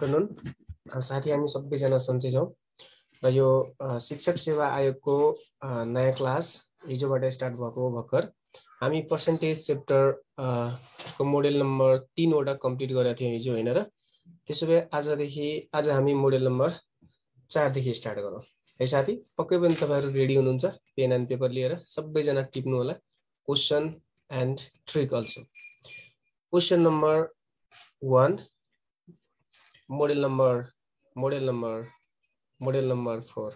Afternoon साथी हामी सबैजना सन्चै छौँ र यो शिक्षक सेवा आयोगको नयाँ क्लास हिजोबाट स्टार्ट भएको भर्खर हामी पर्सेन्टेज च्याप्टर को मोडेल नम्बर 3 वटा कम्प्लिट गरेका थियौँ हिजो हैन र त्यसोभए आज हामी मोडेल नम्बर 4 देखि स्टार्ट गरौँ है साथी। पक्कै पनि तपाईहरु रेडी हुनुहुन्छ पेन एन्ड पेपर लिएर सबैजना टिप्नु होला question and trick also. Question number 1 model number 4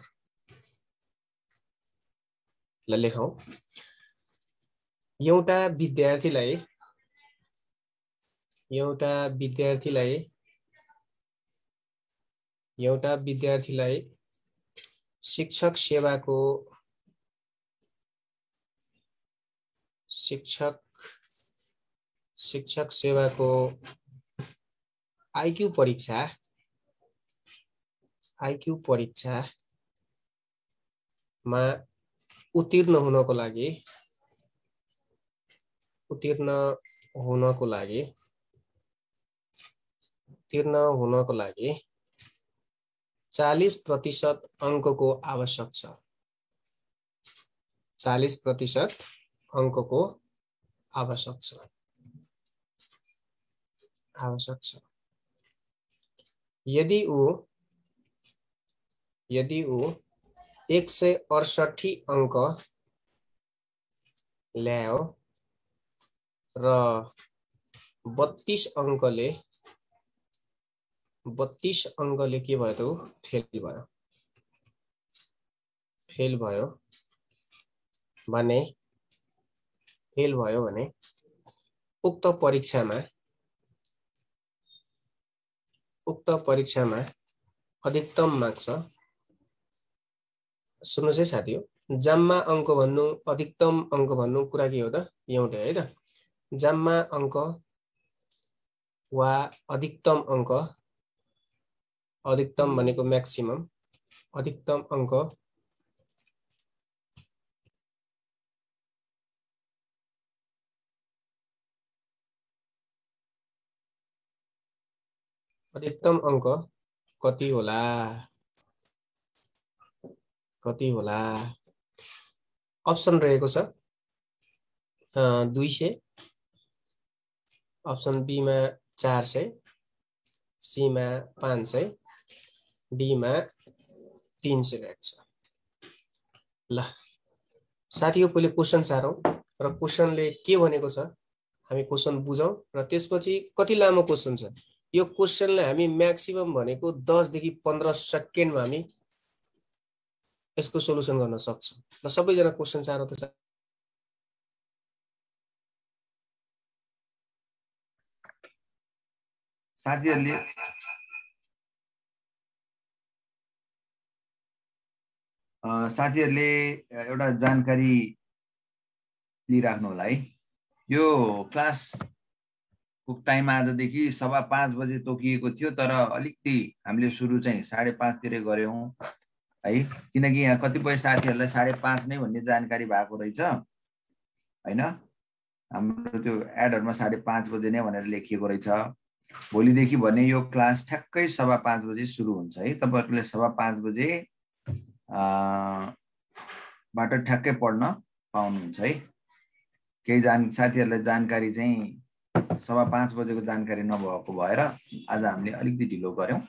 ल लेखौं। एउटा विद्यार्थीलाई शिक्षक सेवाको आईक्यू परीक्षामा उत्तीर्ण हुनको लागि 40% अंकको आवश्यक छ। 40% अंकको आवश्यक छ। यदि ऊ 168 अंक ल्यायो र 32 अंकले के भयो त फेल भयो भने उक्त परीक्षामा अधिकतम मार्क्स सुन्नुस् है साथी हो। जम्मा अंक भन्नु अधिकतम अंक भन्नु कुरा के हो त एउटै है त। जम्मा अंक वा अधिकतम अंक, अधिकतम भनेको म्याक्सिमम, अधिकतम अंक कति होला? अप्सन रहेको छ 200, अप्सन बी मा 400, सी मा 500, डी मा 300 रहेको छ। ल साथीहरु पहिले क्वेशन सारौं र क्वेशनले के भनेको छ हामी क्वेशन बुझौं र त्यसपछि कति लामो क्वेशन छ यो क्वेशनले हामी म्याक्सिमम भनेको 10 देखि 15 सेकेन्डमा हामी यसको सोलुसन गर्न सक्छौं। ल सबैजना क्वेशन सारौं त साथीहरुले एउटा जानकारी लिइराख्नु होला है। यो क्लास टाइम आजदेखि 5:15 बजे तोकिएको थियो तर अलिकति हामीले सुरु चाहिँ 5:30 तिर गर्यौं है, किनकि यहाँ कतिपय साथीहरुलाई 5:30 नै भन्ने जानकारी भएको रहेछ हैन। हाम्रो त्यो एडहरुमा 5:30 बजे नै भनेर लेखिएको रहेछ। भोलिदेखि भने यो क्लास ठ्याक्कै 5:15 बजे सुरु हुन्छ है। तपाईहरुले 5:15 बजे बाट ठ्याक्कै पढ्न पाउनुहुन्छ है। केही साथीहरुलाई जानकारी चाहिँ 5:15 बजेको जानकारी नभएको भएर आज हामीले अलिकति ढिलो गर्यौं।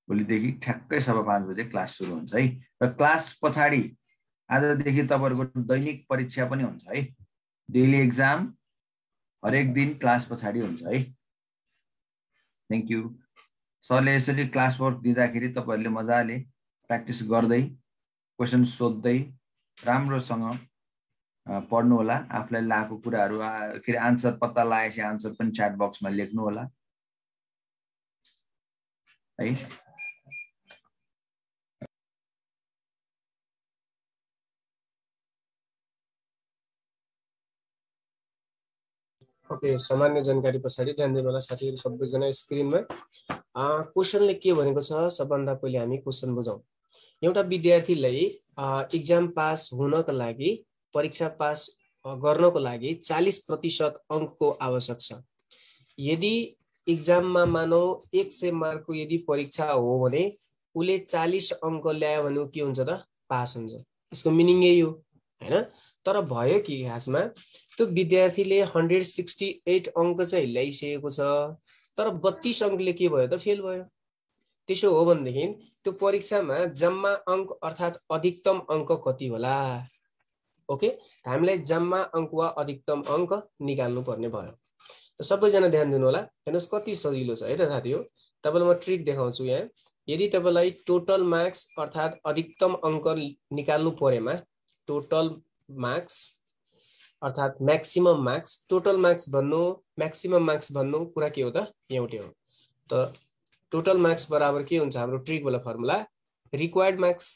भोलिदेखि ठ्याक्कै 5:15 बजे क्लास सुरु हुन्छ है। र क्लास पछाडी आजदेखि तपाईहरुको दैनिक परीक्षा पनि हुन्छ है। डेली एक्जाम हरेक दिन क्लास पछाडी हुन्छ है। Thank you. सरले यसरी क्लास वर्क दिँदाखेरि तपाईहरुले मजाले प्र्याक्टिस गर्दै क्वेशन सोध्दै राम्रोसँग पढ्नु होला। आफुलाई लागेको कुराहरु के रे आन्सर पत्ता लागेपछि आन्सर पनि च्याट बक्समा लेख्नु होला है। ओके सामान्य जानकारी पछाडी ध्यान दिनु होला साथीहरु सबैजना स्क्रिनमा। क्वेशनले के भनेको छ सबभन्दा पहिले हामी क्वेशन बुझौं। एउटा विद्यार्थीलाई एक्जाम पास हुनको लागि परीक्षा पास गर्नको लागि 40% अंकको आवश्यक छ। यदि एक्जाममा मानौ 100 मार्कको यदि परीक्षा हो भने उले 40 अंक ल्यायो भने के हुन्छ त पास हुन्छ। यसको मिनिङ यही हो हैन। तर भयो कि खासमा त्यो विद्यार्थीले 168 अंक चाहिँ ल्याइसकेको छ तर 32 अंकले के भयो त फेल भयो। त्यसो हो भनेदेखि त्यो परीक्षामा जम्मा अंक अर्थात अधिकतम अंक कति होला। ओके, हामीलाई जम्मा अंक वा अधिकतम अंक निकाल्नु पर्ने भयो। सबैजना ध्यान दिनु होला। हेर्नुस् कति सजिलो छ है त साथीहरु। तपाईलाई म ट्रिक देखाउँछु यहाँ। यदि तपाईलाई टोटल मार्क्स अर्थात अधिकतम अंक निकाल्नु परेमा टोटल मार्क्स अर्थात म्याक्सिमम मार्क्स, टोटल मार्क्स भन्नु म्याक्सिमम मार्क्स भन्नु कुरा के हो त एउटै हो। त टोटल मार्क्स बराबर के हुन्छ हाम्रो ट्रिक वाला फर्मुला रिक्वायर्ड मार्क्स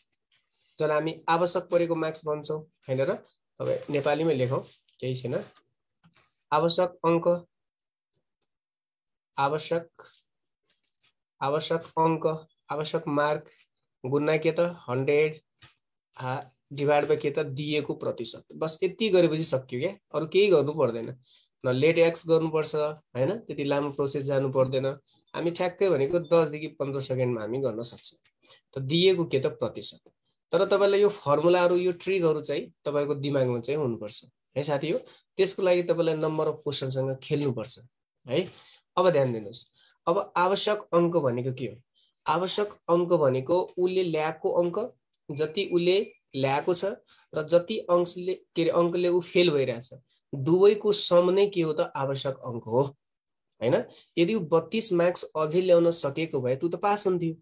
जसलाई हामी आवश्यक परेको मार्क्स भन्छौं हैन र। अब नेपालीमै लेखौं केही छैन। आवश्यक अंक आवश्यक अंक आवश्यक मार्क गुणा के त 100 डिवाइड बाइ के त दिएको प्रतिशत। बस यति गरेपछि सकियो क्या, अरु केही गर्नु पर्दैन। न लेट एक्स गर्नुपर्छ हैन, त्यति लामो प्रोसेस जानु पर्दैन। हामी ठ्याक्कै भनेको 10 देखि 15 सेकेन्डमा हामी गर्न सक्छौं। त दिएको के त प्रतिशत। तर तपाईलाई यो फर्मुलाहरु यो ट्रिकहरु चाहिँ तपाईको दिमागमा चाहिँ हुनुपर्छ है साथी हो। त्यसको लागि तपाईलाई नम्बर अफ क्वेशनसँग खेल्नु पर्छ है। अब ध्यान दिनुस्। अब आवश्यक अंक भनेको के हो। आवश्यक अंक भनेको उले ल्याएको अंक जति उले ल्याएको छ र जति अंशले के अंकले उ फेल भइरहेछ दुवैको सम नै के हो त आवश्यक अंक हो हैन। यदि 32 मार्क्स अझै ल्याउन सकेको भए तु त पास हुन्थ्यो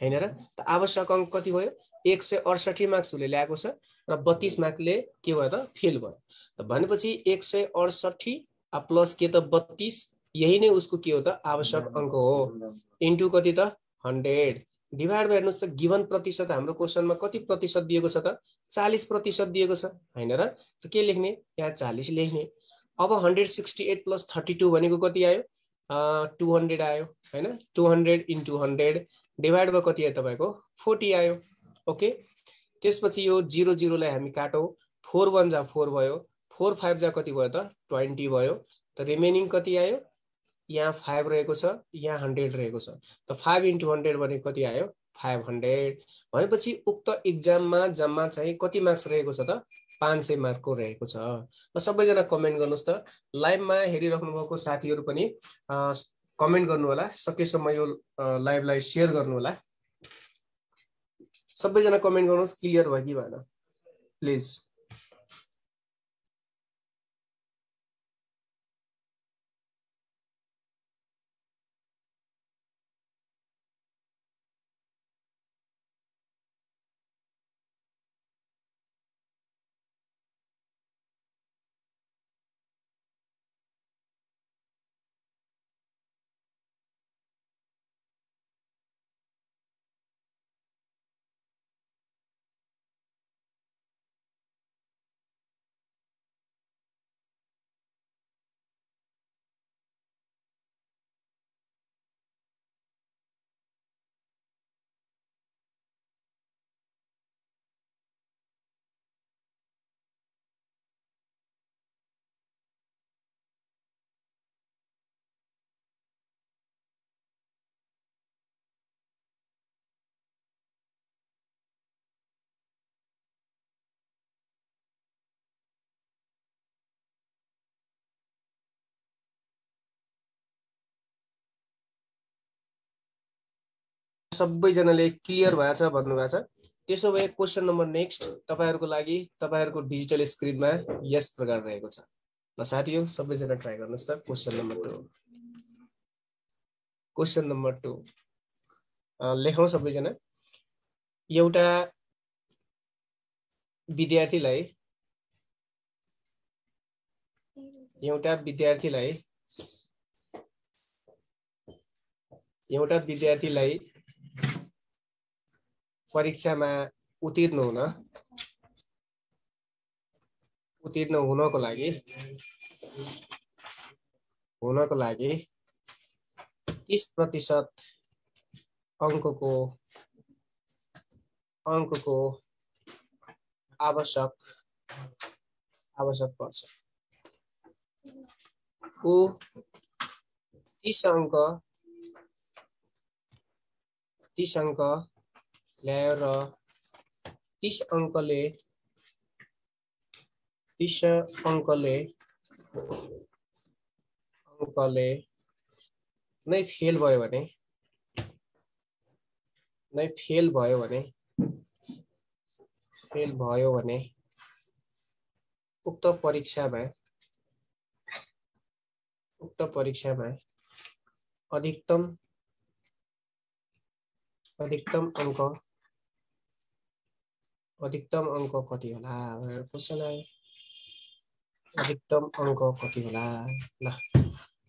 हैन र। त आवश्यक अंक कति भयो 168 मार्क्स उले ल्याएको छ र 32 मार्क्सले के भयो त फेल भयो। त भनेपछि 168 प्लस के त 32 यही नै उसको के हो त आवश्यक अंक हो इन्टु कति त 100 डिवाइड बाइ हेर्नुस् त गिवन प्रतिशत हाम्रो क्वेशनमा कति प्रतिशत दिएको छ त 40% दिएको छ हैन र। त के लेख्ने यहाँ 40 लेख्ने। अब 168 प्लस 32 भनेको कति आयो 200 आयो हैन। 200 इन्टु 100 डिवाइड बाइ कति आयो तपाईको 40 आयो। ओके, त्यसपछि यो 0 0 लाई हामी काटौं 4 1 जा 4 भयो 4 5 जा कति भयो त 20 भयो। त रिमेनिङ कति आयो यहाँ 5 रहेको छ यहाँ 100 रहेको छ। त 5 इन्टु 100 भनेको कति आयो 500। भनेपछि उक्त एक्जाममा जम्मा चाहिँ कति मार्क्स रहेको छ त 500 मार्कको रहेको छ। ल सबैजना कमेन्ट गर्नुस् त। लाइभमा हेरिराख्नु भएको साथीहरु पनि कमेन्ट गर्नु होला। सकेसम्म यो लाइभलाई शेयर गर्नु होला। सबैजना कमेन्ट गर्नुस् क्लियर भयो कि भएन प्लिज। सबैजनाले क्लियर भएछ भन्नुभएको छ। त्यसो भए क्वेशन नम्बर नेक्स्ट तपाईहरुको लागि तपाईहरुको डिजिटल स्क्रिनमा यस प्रकार रहेको छ। ल साथीहरु सबैजना ट्राई गर्नुस् त। क्वेशन नम्बर 2 क्वेशन नम्बर 2 लेखौं सबैजना। एउटा विद्यार्थीलाई परीक्षामा उत्तीर्ण हुनको लागि 30% अंकको आवश्यक पर्छ। ऊ 30 अंक ल्यायो र 30 अंकले नै फेल भयो भने उक्त परीक्षामा अधिकतम अंक कति होला भनेर क्वेशन आयो। अधिकतम अंक कति होला? ल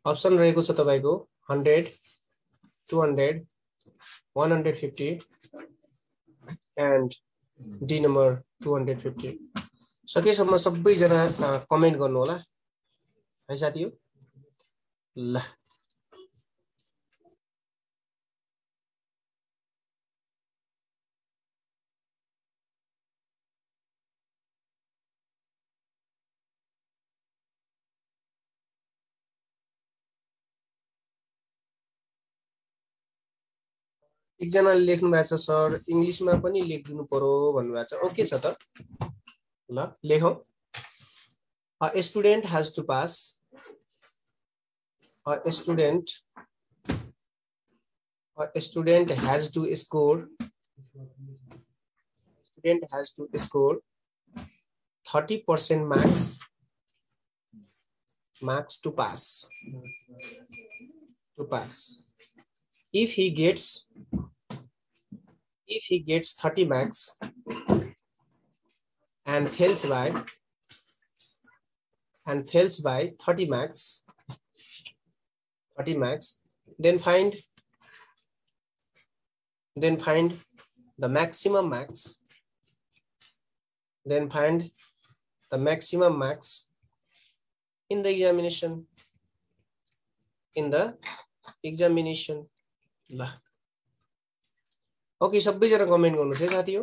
अप्सन रहेको छ तपाईको 100, 200, 150 एन्ड डी नम्बर 250। सकेसम्म सबैजना कमेन्ट गर्नु होला है साथीहरु। ल एकजनाले लेख्नु भएको छ सर इंग्लिशमा पनि लेखिदिनु पर्यो भन्नुभएको छ। ओके छ त ल लेखौं। A student has to pass. A student has to score. Student has to score 30% marks to pass. If he gets 30 marks and fails by 30 marks, then find the maximum marks. In the examination. ल okay सबैजना comment गर्नुस् है साथी हो।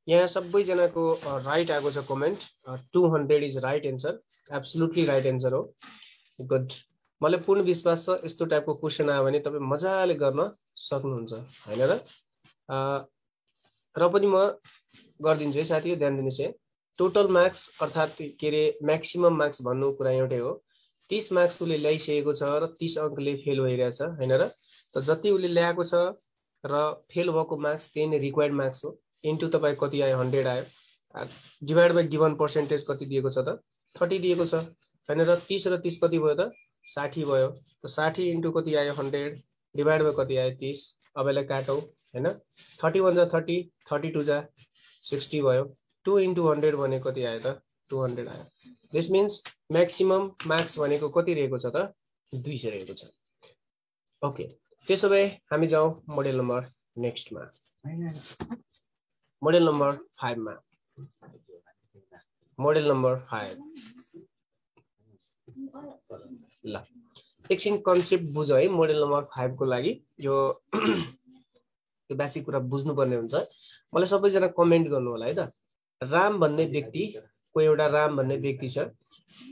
यहाँ सबैजनाको right आएको छ comment. 200 is right answer, absolutely right answer हो। गुड, मलाई पूर्ण विश्वास छ यस्तो टाइपको क्वेशन आयो भने तपाई मजाले गर्न सक्नुहुन्छ हैन र। र पनि म गर्दिन्छु है साथीहरु, ध्यान दिनुस् है। टोटल मार्क्स अर्थात के रे म्याक्सिमम मार्क्स भन्नु कुरा एउटै हो। 30 मार्क्स उले ल्याइसकेको छ र 30 अंकले फेल भइरहेछ हैन र। त जति उले ल्याएको छ र फेल भएको मार्क्स त्यही नै रिक्वायर्ड मार्क्स हो। इन्टु तपाई कति आयो 100 आयो, डिवाइड बाइ गिवन पर्सेन्टेज कति दिएको छ त 30 दिएको छ हैन र। 30 र 30 कति भयो त 60 भयो। त 60 इन्टु कति आयो 100 डिवाइड बाइ कति आयो 30। अब यसलाई काटौ हैन। 31 जा 30, 32 जा 60 भयो। 2 इन्टु 100 भने कति आयो त 200 आयो। दिस मिन्स म्याक्सिमम मार्क्स भनेको कति रहेको छ त 200 रहेको छ। ओके, त्यसो भए हामी जाउँ मोडेल नम्बर नेक्स्टमा। मोडेल नम्बर 5 मा। मोडेल नम्बर 5 ल एकछिन कन्सेप्ट बुझ है। मोडेल नम्बर 5 को लागि यो बेसिक कुरा बुझ्नुपर्ने हुन्छ। मलाई सबैजना कमेन्ट गर्नु होला है त। राम भन्ने व्यक्ति को एउटा राम भन्ने व्यक्ति छ,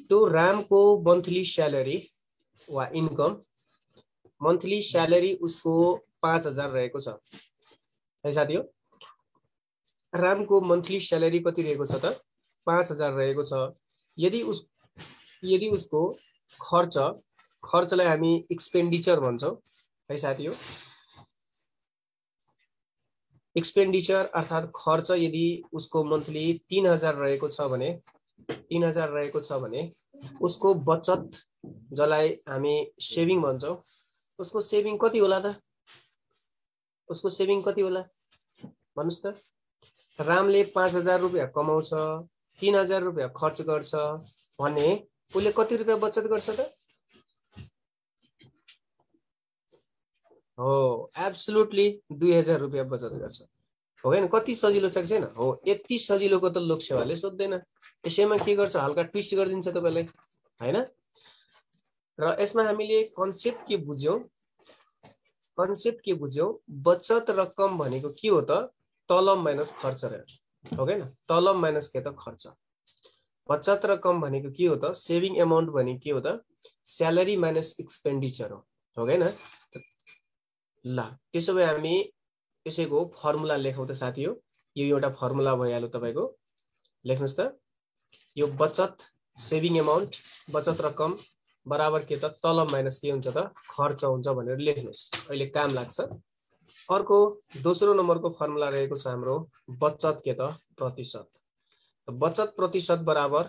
त्यो रामको मन्थली स्यालेरी वा इन्कम मन्थली स्यालेरी उसको 5000 रहेको छ है साथीहरु। रामको मन्थली स्यालेरी कति रहेको छ त 5000 रहेको छ। यदि उसको खर्चलाई हामी एक्सपेन्डिचर भन्छौं है साथीहरु। एक्सपेन्डिचर अर्थात खर्च यदि उसको मन्थली 3000 रहेको छ भने उसको बचत जसलाई हामी सेभिङ भन्छौं, उसको सेभिङ कति होला त? उसको सेभिङ कति होला भन्नुस् त? रामले 5000 रुपैयाँ कमाउँछ, 3000 रुपैयाँ खर्च गर्छ भने उसले कति रुपैयाँ बचत गर्छ त? हो, एब्सोल्युटली 2000 रुपैयाँ बचत गर्छ। हो हैन? कति सजिलो छ छैन? हो, यति सजिलोको त लोकसेवाले सोध्दैन। यसैमा के गर्छ? हल्का ट्विस्ट गरिदिन्छ तपाईलाई हैन? र यसमा हामीले कन्सेप्ट के बुझ्यौं? बचत रकम भनेको के हो त? तलब माइनस खर्च रह्यो। हो हैन? तलब माइनस के त खर्च। बचत रकम भनेको के हो त? सेभिङ अमाउन्ट भनेको के हो त? स्यालेरी माइनस एक्सपेन्डिचर हो हैन? ल त्यसो भए हामी यसैको फर्मुला लेखौं त साथीहरु। यो एउटा फर्मुला भइहाल्यो तपाईको। लेख्नुस् त। यो बचत सेभिङ अमाउन्ट बचत रकम बराबर के त तलब माइनस के हुन्छ त खर्च हुन्छ भनेर लेख्नुस्। अहिले काम लाग्छ। अर्को दोस्रो नम्बरको फर्मुला रहेको छ हाम्रो बचत के त प्रतिशत। बचत प्रतिशत बराबर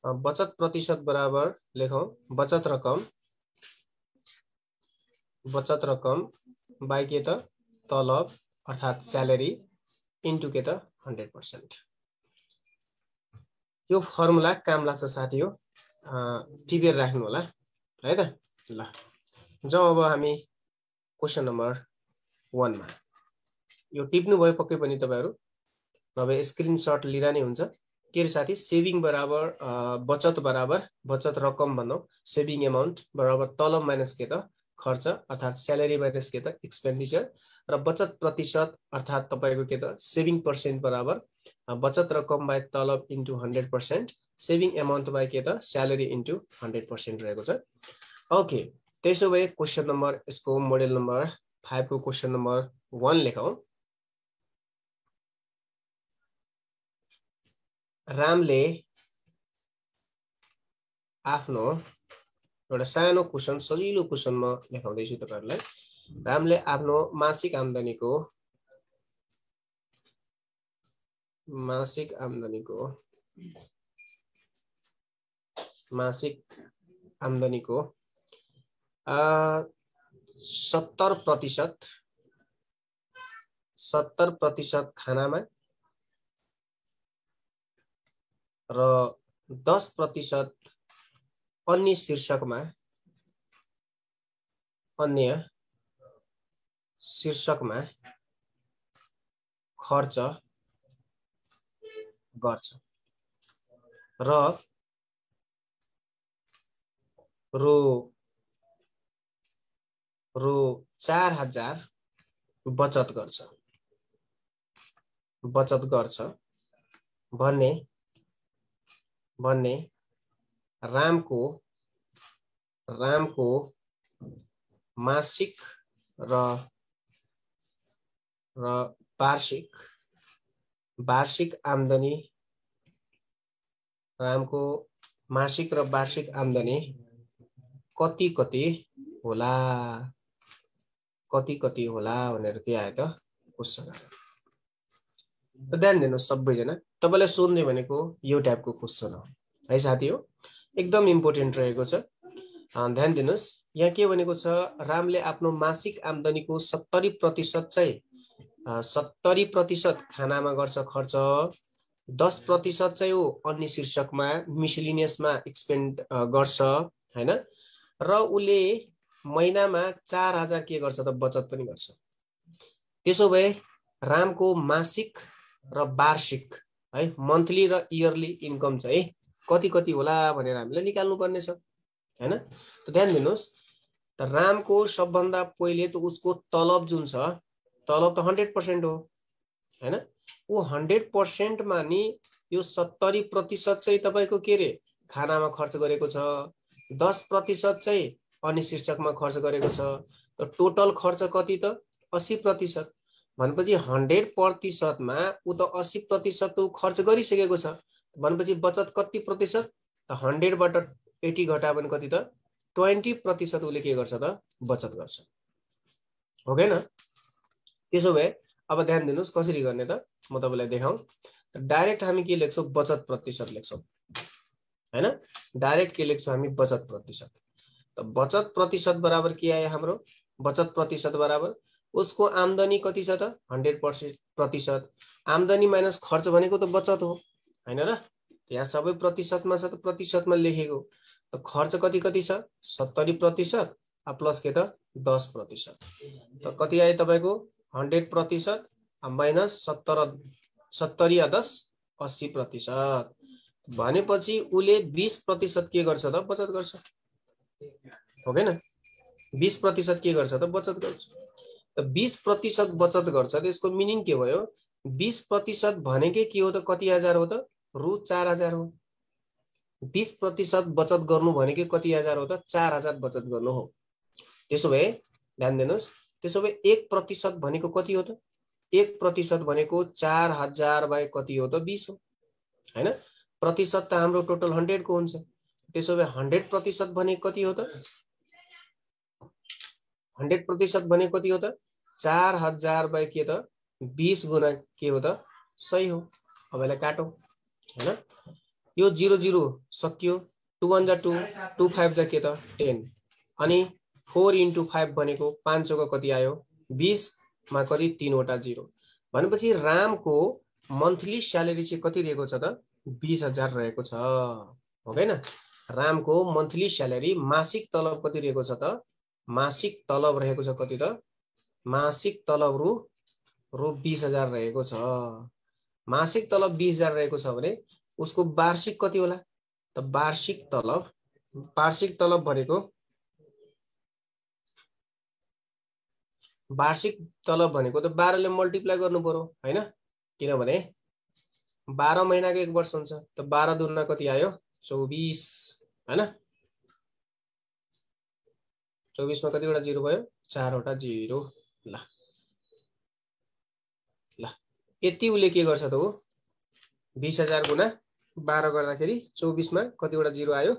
बचत प्रतिशत बराबर लेखौं बचत रकम बाइ के त तलब अर्थात स्यालेरी इन्टु के त 100%। यो फर्मुला काम लाग्छ साथी हो। टिपेर राख्नु होला है त। ल जाउँ अब हामी क्वेशन नम्बर 1 मा। यो टिप्नु भयो पक्कै पनि तपाईहरु, नभए स्क्रिनशट लिदा नै हुन्छ। के रे साथी? सेभिङ बराबर बचत रकम भनौं। सेभिङ अमाउन्ट बराबर तलब माइनस के त खर्च अर्थात स्यालेरी माइनस के त एक्सपेन्डिचर र बचत प्रतिशत अर्थात तपाईको के त सेभिङ पर्सेन्ट बराबर बचत रकम बाइ तलब इन्टु 100%, सेभिङ अमाउन्ट बाइ के त स्यालेरी इन्टु 100% रहेको छ। ओके, त्यसो भए क्वेशन नम्बर यसको मोडेल नम्बर 5 को क्वेशन नम्बर 1 लेखौं। रामले आफ्नो एउटा सानो क्वेशन, सजिलो क्वेशन म लेखाउँदै छु तपाईहरुलाई। रामले आफ्नो मासिक आम्दानीको 70% खानामा र 10% अन्य शीर्षकमा खर्च गर्छ र रु 4000 बचत गर्छ भन्ने रामको मासिक र वार्षिक आम्दानी कति होला भनेर के आयो त क्वेशन आयो। त ध्यान दिनुस् सबैजना, तपाईलाई सोध्ने भनेको यो टाइपको क्वेशन हो है साथी हो, एकदम इम्पोर्टेन्ट रहेको छ। ध्यान दिनुस्, यहाँ के भनेको छ, रामले आफ्नो मासिक आम्दानीको 70% चाहिँ 70% खानामा गर्छ खर्च, 10% चाहिँ ऊ अन्य शीर्षकमा मिसलिनियसमा एक्सपेन्ड गर्छ हैन, र उले महिनामा 4000 के गर्छ त बचत पनि गर्छ। त्यसो भए रामको मासिक र वार्षिक है मन्थली र इयरली इन्कम चाहिँ कति होला भनेर हामीले निकाल्नु पर्ने छ हैन। त ध्यान दिनुस्, त रामको सबभन्दा पहिले त उसको तलब जुन छ, तलब त 100% हो हैन, ऊ 100% मा नि यो 70% चाहिँ तपाईको के रे खानामा खर्च गरेको छ, 10% चाहिँ अन्य शीर्षकमा खर्च गरेको छ, त टोटल खर्च कति त 80%। भनेपछि 100% मा ऊ त 80% ऊ खर्च गरिसकेको छ, भनेपछि बचत कति प्रतिशत त 100 बाट 80 घटायो भने कति त 20% उले के गर्छ त बचत गर्छ हो हैन। त्यसो भए अब ध्यान दिनुस् कसरी गर्ने त म तपाईलाई देखाउँ। डाइरेक्ट हामी के लेख्छौं, बचत प्रतिशत लेख्छौं हैन, डाइरेक्ट के लेख्छौं हामी बचत प्रतिशत। त बचत प्रतिशत बराबर के आयो हाम्रो, बचत प्रतिशत बराबर उसको आम्दानी कति छ त 100%, आम्दानी माइनस खर्च भनेको त बचत हो हैन र, यहाँ सबै प्रतिशतमा छ त प्रतिशतमा लेखेको, त खर्च कति छ 70% प्लस के त 10%, त कति आयो तपाईको 100% माइनस 70 या 10 80%, भनेपछि उले 20% के गर्छ त बचत गर्छ हो हैन, 20% के गर्छ त बचत गर्छ। त 20% बचत गर्छ, त्यसको मिनिङ के भयो, 20% भनेकै के हो त कति हजार हो त रु 4000 हो। 20% बचत गर्नु भनेकै कति हजार हो त 4000 बचत गर्नु हो। त्यसो भए ध्यान दिनुस्, त्यसो भए 1% भनेको कति हो त, 1% भनेको 4000 बाइ कति हो त 20 हो हैन, प्रतिशत त हाम्रो टोटल 100 को हुन्छ। त्यसो भए 100% भनेको कति हो त, 100% भनेको कति हो त 4000 बाइ के त 20 गुणा के हो त 100 हो। अब यसलाई काटौं हैन, यो 0 0 सकियो, 2 1 जा 2, 2 5 जा के त 10, अनि 4 into 5 भनेको 5 चौका कति आयो 20 मा कति 3 वटा 0, भनेपछि रामको मन्थली स्यालेरी चाहिँ कति रहेको छ त 20000 रहेको छ हो हैन। रामको मन्थली स्यालेरी मासिक तलब कति रहेको छ त, मासिक तलब रहेको छ कति त, मासिक तलब रु 20000 रहेको छ। मासिक तलब 20000 रहेको छ भने उसको वार्षिक कति होला त, वार्षिक तलब भनेको त 12 ले मल्टिप्लाई गर्नु पर्यो हैन, किनभने 12 महिनाको 1 वर्ष हुन्छ, त 12 दुना कति आयो 24 हैन, 24 मा कतिवटा 0 भयो 4 वटा 0। ल यति उले के गर्छ त, 20000 गुणा 12 गर्दाखेरि 24 मा कतिवटा 0 आयो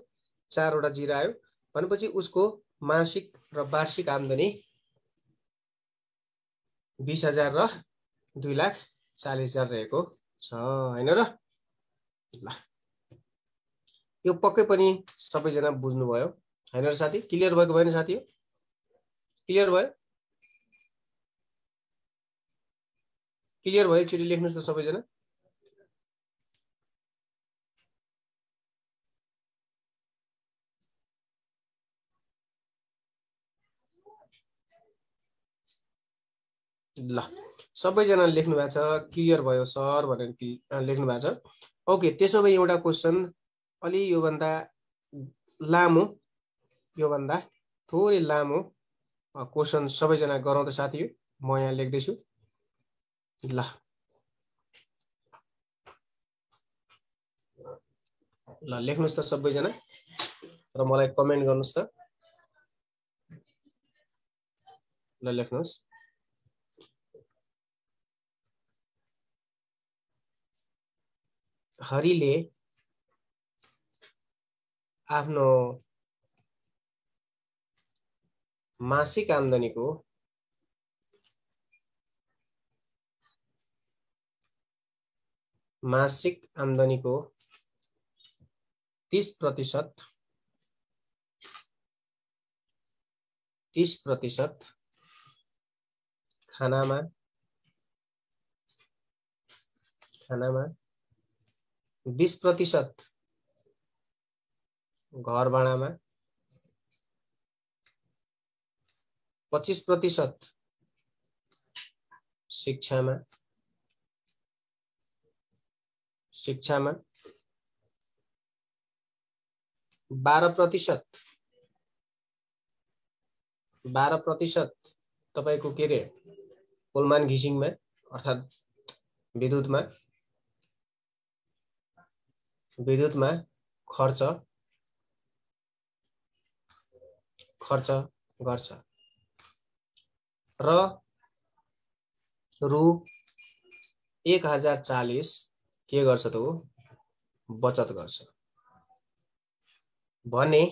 4 वटा 0 आयो, भनेपछि उसको मासिक र वार्षिक आम्दानी 20000 र 2,40,000 रहेको छ हैन र। ल यो पक्कै पनि सबैजना बुझ्नु भयो हैन र साथी, क्लियर भएको भएन साथी? क्लियर भयो? क्लियर भयो? एकचोटि लेख्नुस् त सबैजना। ल सबैजनाले लेख्नु भएको छ क्लियर भयो सर भनेर लेख्नु भएको छ। ओके, त्यसो भए एउटा क्वेशन अलि योभन्दा लामो, योभन्दा थोरै लामो क्वेशन सबैजना गराउँदै साथी, म यहाँ लेख्दैछु। ल ल लेख्नुस् त सबैजना र मलाई कमेन्ट गर्नुस् त। ल लेख्नुस्। हरिले आफ्नो मासिक आम्दानीको मासिक आम्दानीको 30% खानामा 20% घर भाडामा 25% शिक्षामा 12% तपाईको के रे पोलमान घिसिङमा अर्थात विद्युतमा खर्च गर्छ र रु 1040 के गर्छ त हो बचत गर्छ भने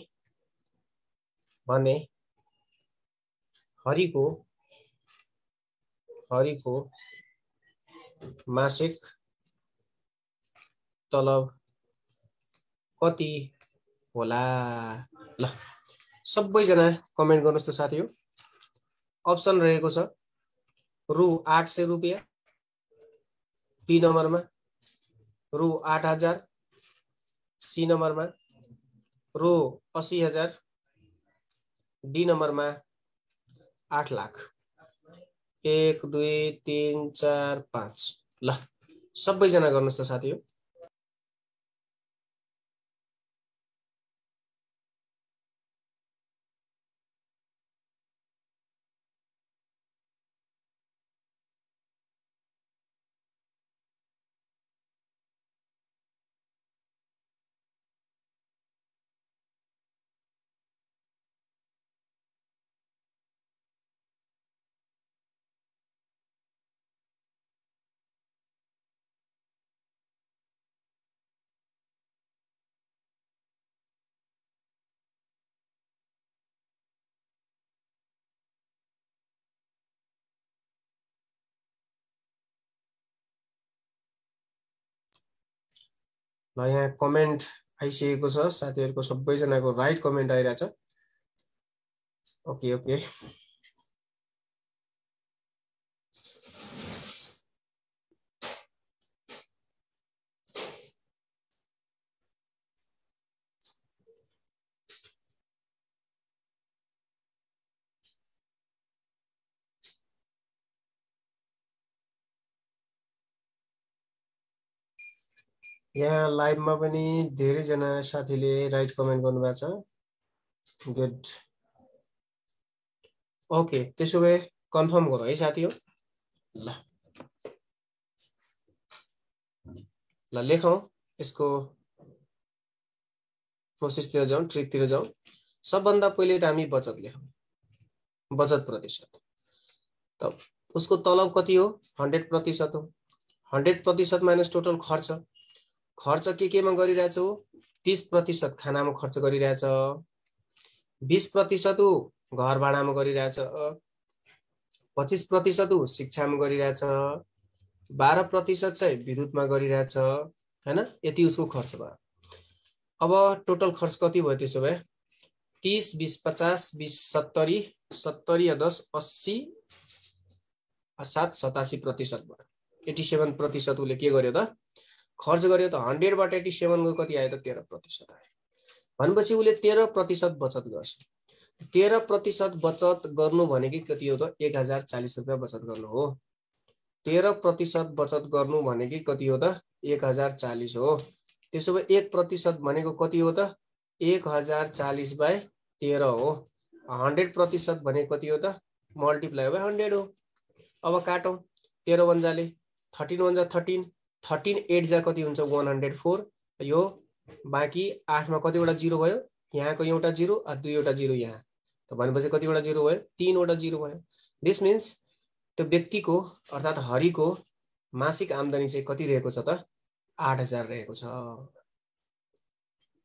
हरिको मासिक तलब कति होला? ल सबैजना कमेन्ट गर्नुस् त साथी हो। अप्सन रहेको छ रु 800 रुपैयाँ, बी नम्बरमा रु 8000, सी नम्बरमा रु 80000, डी नम्बरमा 8 लाख। 1 2 3 4 5। ल सबैजना गर्नुस् त साथी हो। ल यहाँ कमेन्ट आइसकेको छ साथीहरुको, सबैजनाको राइट कमेन्ट आइरहेछ। ओके ओके, यहाँ लाइभमा पनि धेरै जना साथीले राइट कमेन्ट गर्नुभएको छ। गुड। ओके, त्यसो भए कन्फर्म गरौँ है साथी हो। ल लेखौं, यसको प्रोसेसतिर जाउँ, ट्रिकतिर जाउँ। सबभन्दा पहिले त हामी बचत लेखौं, बचत प्रतिशत। त उसको तलब कति हो? 100% हो। 100% माइनस टोटल खर्च के केमा गरिरहेछ हो? 30% खानामा खर्च गरिरहेछ, 20% घर भाडामा गरिरहेछ, 25% शिक्षामा गरिरहेछ, 12% चाहिँ विद्युतमा गरिरहेछ हैन। यति उसको खर्च भयो। अब टोटल खर्च कति भयो त्यसो भए? 30 20 50 20 70 70 या 10 80 7 87% भयो। 87% उसले के गर्यो त खर्च गर्यो त 100 बाट 87 को कति आयो त 13% आयो। भनेपछि उसले 13% बचत गर्छ। 13% बचत गर्नु भनेको कति हो त 1040 रुपैयाँ बचत गर्नु हो। 13% बचत गर्नु भनेको कति हो त 1040 हो। त्यसो भए 1% भनेको कति हो त 1040 बाइ 13 हो। 100% भनेको कति हो त मल्टिप्लाई बाइ 100 हो। अब काटौं 13 वन्जाले 13 वन्जा 13 13 8 जा कति हुन्छ 104। यो बाँकी 8 मा कतिवटा जिरो भयो यहाँको एउटा जिरो आ दुईवटा जिरो यहाँ त भनेपछि कतिवटा जिरो भयो 3 वटा जिरो भयो। दिस मिन्स त्यो व्यक्तिको अर्थात हरिको मासिक आम्दानी चाहिँ कति रहेको छ त 8000 रहेको छ।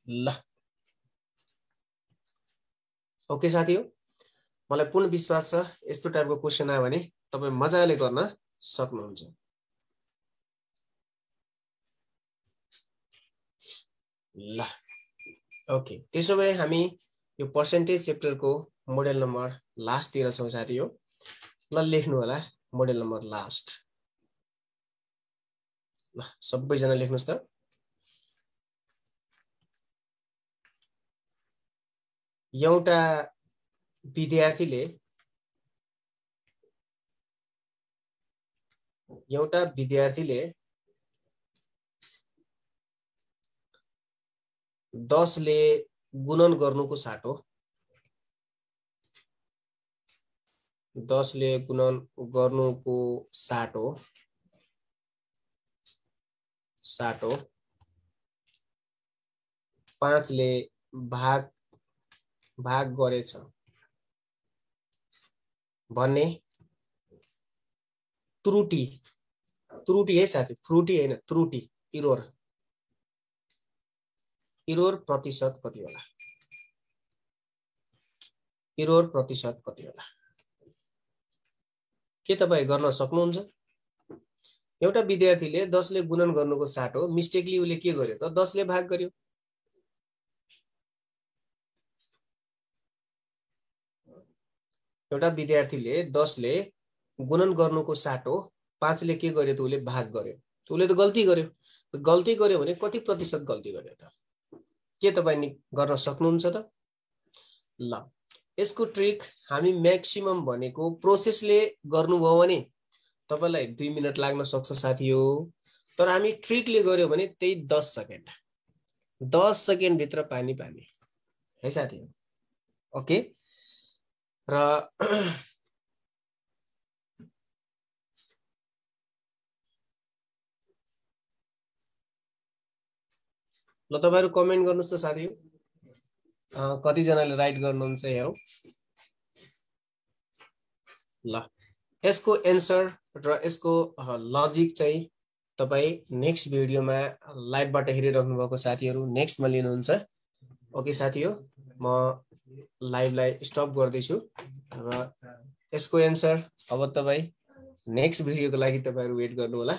ल ओके साथीहरु, मलाई पूर्ण विश्वास छ यस्तो टाइपको क्वेशन आयो भने तपाई मजाले गर्न सक्नुहुन्छ। ल ओके, त्यसो भए हामी यो पर्सेन्टेज च्याप्टरको मोडेल नम्बर लास्ट तिर छौं साथी हो। ल लेख्नु होला मोडेल नम्बर लास्ट। ल सबैजना लेख्नुस् त। एउटा विद्यार्थीले 10 ले गुणन गर्नुको साटो 10 ले गुणन गर्नुको साटो 5 ले भाग गरेछ भन्ने त्रुटि है साथी, फ्रुटी हैन त्रुटि, इरोर प्रतिशत कति होला? इरोर प्रतिशत कति होला? के तपाई गर्न सक्नुहुन्छ? एउटा विद्यार्थीले 10 ले गुणन गर्नुको साटो मिस्टेकली उले के गर्यो त 10 ले भाग गर्यो। एउटा विद्यार्थीले 10 ले गुणन गर्नुको साटो 5 ले के गर्यो त उले भाग गर्यो। उले त गल्ती गर्यो। गल्ती गर्यो भने कति प्रतिशत गल्ती गर्यो त? के तपाई गर्न सक्नुहुन्छ त? ल यसको ट्रिक हामी म्याक्सिमम भनेको प्रोसेसले गर्नुभयो भने तपाईलाई 2 मिनेट लाग्न सक्छ साथी हो। तर हामी ट्रिकले गर्यो भने त्यही 10 सेकेन्ड 10 सेकेन्ड भित्र पानी है साथी हो। ओके र ल तपाईहरु कमेन्ट गर्नुस् त साथी हो। कति जनाले राइट गर्नुहुन्छ हेरौं। ल यसको एन्सर र यसको लजिक चाहिँ तपाई नेक्स्ट भिडियोमा लाइभबाट हेरिराख्नु भएको साथीहरु नेक्स्टमा लिनुहुन्छ। ओके साथी हो, म लाइभलाई स्टप गर्दै छु र यसको एन्सर अब तपाई नेक्स्ट भिडियोको लागि तपाईहरु वेट गर्नु होला।